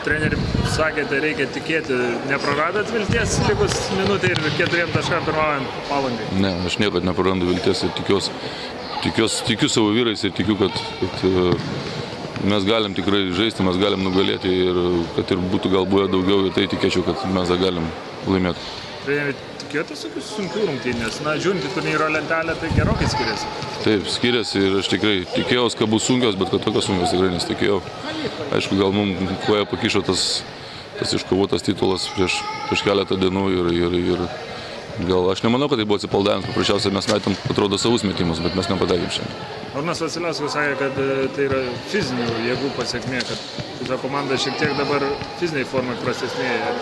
treneri sakėte, reikia tikėti, nepraradot vilties likus minutę ir 4 taškam pirmaujant Palangai? Ne, aš niekad neprarandu vilties ir tikiu savo vyrais ir tikiu, kad mes galim tikrai žaisti, mes galim nugalėti ir kad ir būtų gal buvę daugiau ir tai tikėčiau, kad mes galim laimėti. Treneri, tikėjote tokių sunkių rungtynių, nes, žiūrint į turnyro lentelę, tai gerokai skiriasi. Taip, skiriasi ir aš tikrai tikėjausi, kad bus sunkios, bet kad tokios sunkios tikrai nesitikėjau. Aišku, gal mums koja pakišo tas iškovotas titulas prieš keletą dienų ir gal aš nemanau, kad tai buvo atsipaldavimas, paprasčiausiai mes metėm, atrodo, savus metimus, bet mes nepatekėm šiandien. Arnas Vasiliauskas sakė, kad tai yra fizinių jėgų pasiekmė, kad ta komanda šiek tiek dabar fiziniai formai prastesnėja.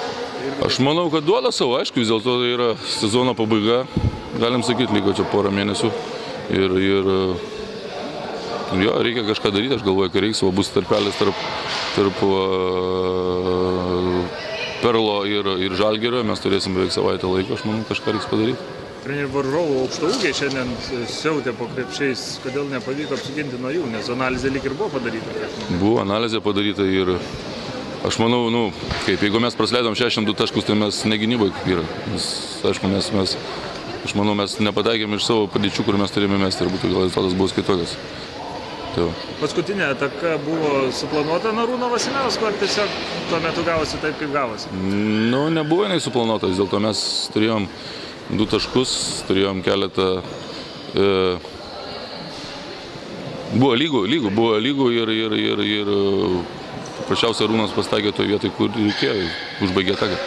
Aš manau, kad duoda savo, aišku, vis dėlto tai yra sezono pabaiga, galim sakyti, liko čia porą mėnesių ir jo, reikia kažką daryti, aš galvoju, kad reiks, bus tarpelis tarp Perlo ir Žalgirio, mes turėsim beveik savaitę laiko, aš manau, kažką reiks padaryti. Treneri, varžovų aukštaūgiai šiandien siautė po krepšiais, kodėl nepavyko apsiginti nuo jų, nes analizė lyg ir buvo padaryta. Buvo analizė padaryta ir aš manau, jeigu mes prasileidom 62 taškus, tai mes ne gynybai kaip yra. Aišku, aš manau, mes nepataikėm iš savo padėčių, kur mes turėjome mesti ir būtų gal rezultatas bus kitokias. Paskutinė ataka buvo suplanuota Arūno Vasiliausko, ar tiesiog tuo metu gavosi taip, kaip gavosi? Nebuvo jinai suplanuota, vis dėlto mes turėjom 2 taškus, turėjom keletą... Buvo lygų ir paprasčiausiai Arūnas pastaikė toje vietoje, kur reikėjo, užbaigė ataką.